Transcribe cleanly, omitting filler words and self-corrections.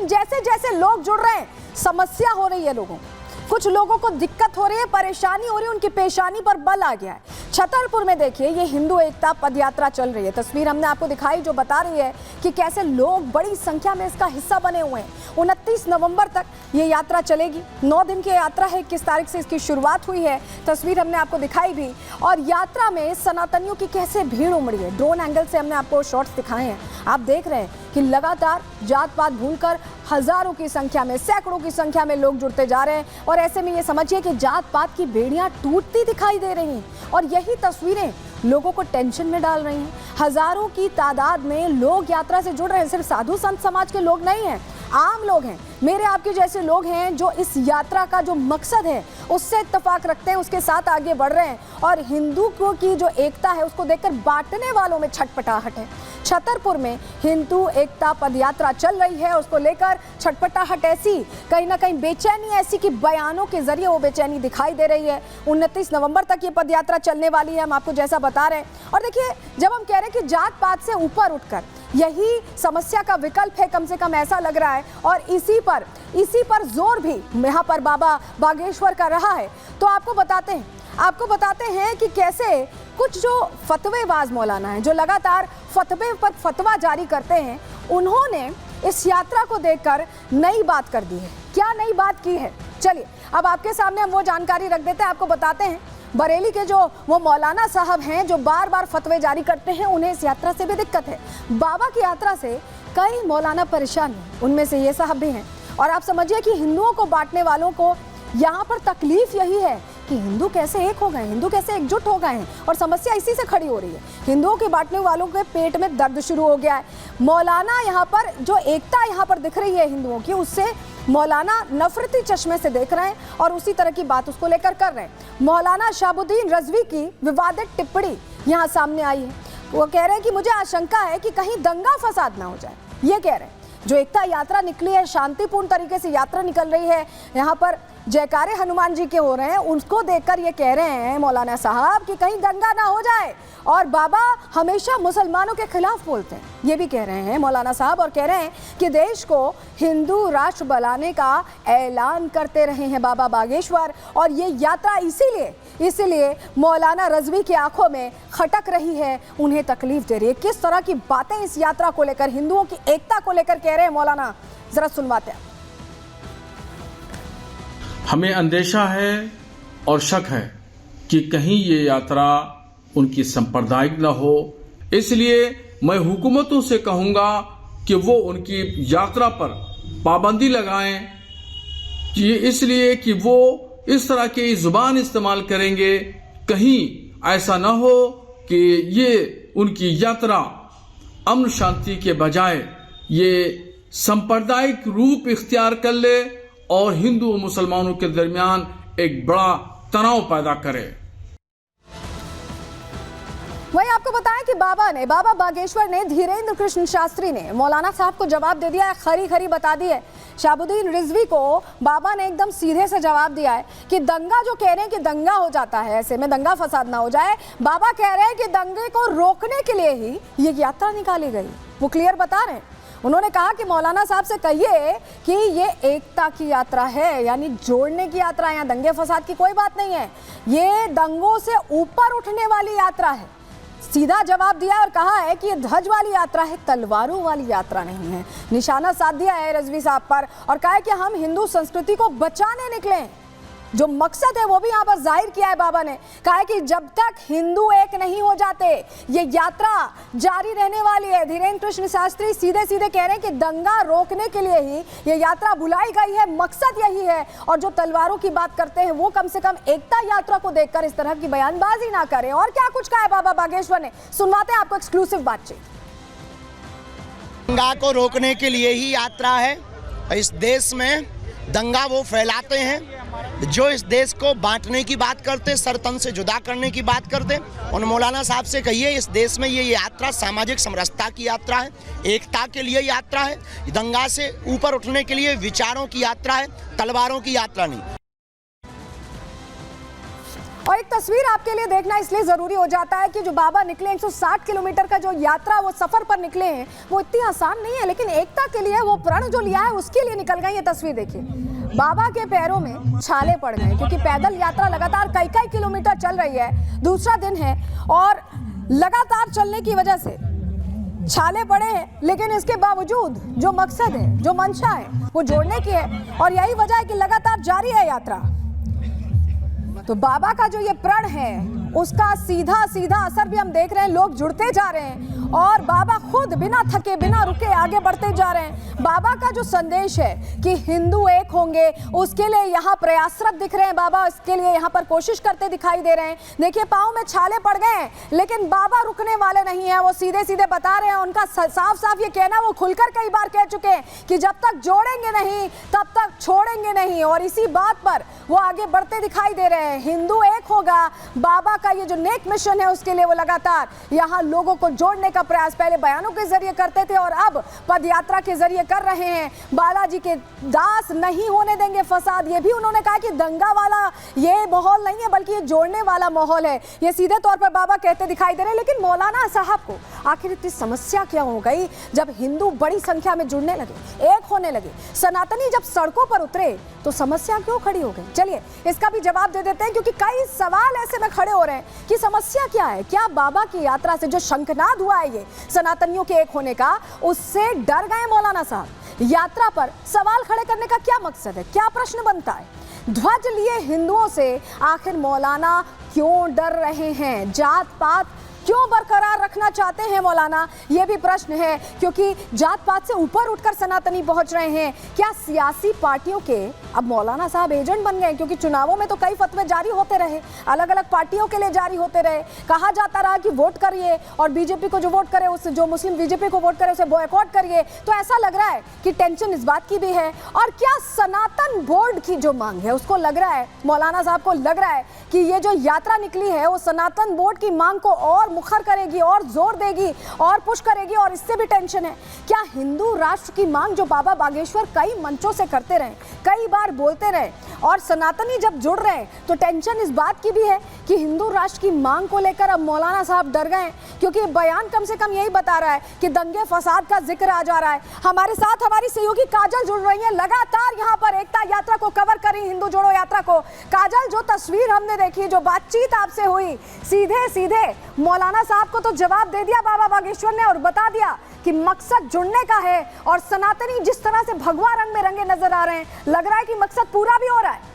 लेकिन जैसे जैसे लोग जुड़ रहे हैं समस्या हो रही है लोगों को, कुछ लोगों को दिक्कत हो रही है, परेशानी हो रही है, उनकी पेशानी पर बल आ गया है। छतरपुर में देखिए ये हिंदू एकता पदयात्रा चल रही है, तस्वीर हमने आपको दिखाई जो बता रही है कि कैसे लोग बड़ी संख्या में इसका हिस्सा बने हुए हैं। 29 नवंबर तक ये यात्रा चलेगी, 9 दिन की यात्रा है, 21 तारीख से इसकी शुरुआत हुई है, तस्वीर हमने आपको दिखाई भी। और यात्रा में सनातनियों की कैसे भीड़ उमड़ी है, ड्रोन एंगल से हमने आपको शॉट्स दिखाए हैं। आप देख रहे हैं कि लगातार जात पात भूलकर हजारों की संख्या में, सैकड़ों की संख्या में लोग जुड़ते जा रहे हैं। और ऐसे में ये समझिए कि जात पात की बेड़ियां टूटती दिखाई दे रही हैं और यही तस्वीरें लोगों को टेंशन में डाल रही हैं। हजारों की तादाद में लोग यात्रा से जुड़ रहे हैं, सिर्फ साधु संत समाज के लोग नहीं हैं, आम लोग हैं, मेरे आपके जैसे लोग हैं जो इस यात्रा का जो मकसद है उससे इत्तेफाक रखते हैं, उसके साथ आगे बढ़ रहे हैं। और हिंदुओं की जो एकता है उसको देखकर बांटने वालों में छटपटाहट है। छतरपुर में हिंदू एकता पदयात्रा चल रही है, उसको लेकर छटपटाहट ऐसी, कहीं ना कहीं बेचैनी ऐसी कि बयानों के जरिए वो बेचैनी दिखाई दे रही है। 29 नवंबर तक ये पदयात्रा चलने वाली है, हम आपको जैसा बता रहे हैं। और देखिए जब हम कह रहे हैं कि जात पात से ऊपर उठकर यही समस्या का विकल्प है, कम से कम ऐसा लग रहा है, और इसी पर जोर भी यहाँ पर बाबा बागेश्वर का रहा है। तो आपको बताते हैं कि कैसे कुछ जो फतवेबाज मौलाना हैं जो लगातार फतवे पर फतवा जारी करते हैं, उन्होंने इस यात्रा को देखकर नई बात कर दी है। क्या नई बात की है, चलिए अब आपके सामने हम वो जानकारी रख देते हैं, आपको बताते हैं। बरेली के जो वो मौलाना साहब हैं जो बार बार फतवे जारी करते हैं, उन्हें इस यात्रा से भी दिक्कत है। बाबा की यात्रा से कई मौलाना परेशान हैं, उनमें से ये साहब भी हैं। और आप समझिए कि हिंदुओं को बांटने वालों को यहाँ पर तकलीफ यही है कि हिंदू कैसे एक हो गए, हिंदू कैसे एकजुट हो गए हैं, और समस्या इसी से खड़ी हो रही है। हिंदुओं के बांटने वालों के पेट में दर्द शुरू हो गया है। मौलाना यहाँ पर जो एकता यहाँ पर दिख रही है हिंदुओं की, उससे मौलाना नफरती चश्मे से देख रहे हैं और उसी तरह की बात उसको लेकर कर रहे हैं। मौलाना शहाबुद्दीन रिजवी की विवादित टिप्पणी यहाँ सामने आई है। वो कह रहे हैं कि मुझे आशंका है कि कहीं दंगा फसाद ना हो जाए। ये कह रहे हैं जो एकता यात्रा निकली है, शांतिपूर्ण तरीके से यात्रा निकल रही है, यहाँ पर जयकारे हनुमान जी के हो रहे हैं, उनको देखकर ये कह रहे हैं मौलाना साहब कि कहीं दंगा ना हो जाए। और बाबा हमेशा मुसलमानों के खिलाफ बोलते हैं, ये भी कह रहे हैं मौलाना साहब, और कह रहे हैं कि देश को हिंदू राष्ट्र बनाने का ऐलान करते रहे हैं बाबा बागेश्वर। और ये यात्रा इसीलिए मौलाना रिजवी की आंखों में खटक रही है, उन्हें तकलीफ दे रही है। किस तरह की बातें इस यात्रा को लेकर, हिंदुओं की एकता को लेकर कह रहे हैं मौलाना, जरा सुनवाते हैं। हमें अंदेशा है और शक है कि कहीं ये यात्रा उनकी सांप्रदायिक न हो, इसलिए मैं हुकूमतों से कहूंगा कि वो उनकी यात्रा पर पाबंदी लगाएं, कि इसलिए कि वो इस तरह की जुबान इस्तेमाल करेंगे, कहीं ऐसा न हो कि ये उनकी यात्रा अमन शांति के बजाय ये सांप्रदायिक रूप इख्तियार कर ले और हिंदू और मुसलमानों के दरमियान एक बड़ा तनाव पैदा करे। वही आपको बताएं कि बाबा बागेश्वर ने, धीरेन्द्र कृष्ण शास्त्री ने मौलाना साहब को जवाब दे दिया है, खरी बता दी है। शहाबुद्दीन रिजवी को बाबा ने एकदम सीधे से जवाब दिया है कि दंगा जो कह रहे हैं कि दंगा हो जाता है, ऐसे में दंगा फसाद ना हो जाए, बाबा कह रहे हैं कि दंगे को रोकने के लिए ही ये यात्रा निकाली गई। वो क्लियर बता रहे हैं। उन्होंने कहा कि मौलाना साहब से कहिए कि ये एकता की यात्रा है, यानी जोड़ने की यात्रा है, यहाँ दंगे फसाद की कोई बात नहीं है, ये दंगों से ऊपर उठने वाली यात्रा है। सीधा जवाब दिया और कहा है कि ये ध्वज वाली यात्रा है, तलवारों वाली यात्रा नहीं है। निशाना साध दिया है रिजवी साहब पर और कहा है कि हम हिंदू संस्कृति को बचाने निकले, जो मकसद है वो भी यहाँ पर जाहिर किया है बाबा ने। कहा है कि जब तक हिंदू एक नहीं हो जाते ये यात्रा जारी रहने वाली है। धीरेन्द्र कृष्ण शास्त्री सीधे कह रहे हैं कि दंगा रोकने के लिए ही ये यात्रा बुलाई गई है, मकसद यही है। और जो तलवारों की बात करते हैं वो कम से कम एकता यात्रा को देखकर इस तरह की बयानबाजी ना करें। और क्या कुछ कहा है बाबा बागेश्वर ने, सुनवाते हैं आपको एक्सक्लूसिव बातचीत। दंगा को रोकने के लिए ही यात्रा है। इस देश में दंगा वो फैलाते हैं जो इस देश को बांटने की बात करते, सरतन से जुदा करने की बात करते। उन मौलाना साहब से कहिए इस देश में ये यात्रा सामाजिक समरसता की यात्रा है, एकता के लिए यात्रा है, दंगा से ऊपर उठने के लिए विचारों की यात्रा है, तलवारों की यात्रा नहीं। और एक तस्वीर आपके लिए देखना इसलिए जरूरी हो जाता है कि जो बाबा निकले 160 किलोमीटर का जो यात्रा वो सफर पर निकले हैं वो इतनी आसान नहीं है, लेकिन एकता के लिए वो प्रण जो लिया है उसके लिए निकल गए। ये तस्वीर देखिए, बाबा के पैरों में छाले पड़ गए क्योंकि पैदल यात्रा लगातार कई किलोमीटर चल रही है, दूसरा दिन है और लगातार चलने की वजह से छाले पड़े हैं, लेकिन इसके बावजूद जो मकसद है, जो मंशा है वो जोड़ने की है और यही वजह है कि लगातार जारी है यात्रा। तो बाबा का जो ये प्रण है उसका सीधा असर भी हम देख रहे हैं, लोग जुड़ते जा रहे हैं और बाबा खुद बिना थके बिना रुके आगे बढ़ते जा रहे हैं। बाबा का जो संदेश है कि हिंदू एक होंगे, उसके लिए यहाँ प्रयासरत दिख रहे हैं बाबा, इसके लिए यहाँ पर कोशिश करते दिखाई दे रहे हैं। देखिए पाँव में छाले पड़ गए हैं, लेकिन बाबा रुकने वाले नहीं है, वो सीधे बता रहे हैं। उनका साफ ये कहना, वो खुलकर कई बार कह चुके हैं कि जब तक जोड़ेंगे नहीं तब तक छोड़ेंगे नहीं, और इसी बात पर वो आगे बढ़ते दिखाई दे रहे हैं। हिंदू एक होगा, बाबा का ये जो नेक मिशन है उसके लिए वो लगातार यहाँ लोगों को जोड़ने का प्रयास पहले बयानों के जरिए करते थे और अब पदयात्रा के जरिए कर रहे हैं। बालाजी के दास नहीं होने देंगे फसाद, ये भी उन्होंने कहा कि दंगा वाला ये माहौल नहीं है बल्कि ये जोड़ने वाला माहौल है, ये सीधे तौर पर बाबा कहते दिखाई दे रहे हैं। लेकिन मौलाना साहब को आखिर इतनी समस्या क्या हो गई जब हिंदू बड़ी संख्या में जुड़ने लगे, एक होने लगे, सनातनी जब सड़कों पर उतरे तो समस्या क्यों खड़ी हो गई? चलिए इसका भी जवाब दे देते हैं, क्योंकि कई सवाल ऐसे में खड़े हो रहे हैं कि समस्या क्या है। क्या बाबा की यात्रा से जो शंखनाद हुआ है ये सनातनियों के एक होने का, उससे डर गए मौलाना साहब? यात्रा पर सवाल खड़े करने का क्या मकसद है, क्या प्रश्न बनता है? ध्वज लिए हिंदुओं से आखिर मौलाना क्यों डर रहे हैं? जात पात क्यों बरकरार रखना चाहते हैं मौलाना, ये भी प्रश्न है, क्योंकि जात पात से ऊपर उठकर सनातनी पहुंच रहे हैं। क्या सियासी पार्टियों के अब मौलाना साहब एजेंट बन गए? क्योंकि चुनावों में तो कई फतवे जारी होते रहे, अलग अलग पार्टियों के लिए जारी होते रहे, कहा जाता रहा कि वोट करिए और बीजेपी को जो वोट करे उस जो मुस्लिम बीजेपी को वोट करे उसे बॉयकॉट करिए। तो ऐसा लग रहा है कि टेंशन इस बात की भी है। और क्या सनातन बोर्ड की जो मांग है उसको लग रहा है, मौलाना साहब को लग रहा है कि ये जो यात्रा निकली है वो सनातन बोर्ड की मांग को और मुखर करेगी और जोर देगी और पुश करेगी, और इससे भी टेंशन है। क्या हिंदू राष्ट्र की मांग जो बाबा बागेश्वर कई मंचों से करते रहे, कई बार बोलते रहे, और सनातनी जब जुड़ रहे हैं तो टेंशन इस बात की भी है कि हिंदू राष्ट्र की मांग को लेकर अब मौलाना साहब डर गए, क्योंकि बयान कम से कम यही बता रहा है कि दंगे फसाद का जिक्र आ जा रहा है। हमारे साथ हमारी सहयोगी काजल जुड़ रही है, लगातार यहाँ पर एकता यात्रा को कवर कर रही, हिंदू जोड़ो यात्रा को। काजल, जो तस्वीर हमने देखी, जो बातचीत आपसे हुई, सीधे मौलाना साहब को तो जवाब दे दिया बाबा बागेश्वर ने और बता दिया कि मकसद जुड़ने का है, और सनातनी जिस तरह से भगवा रंग में रंगे नजर आ रहे हैं, लग रहा है कि मकसद पूरा भी हो रहा है।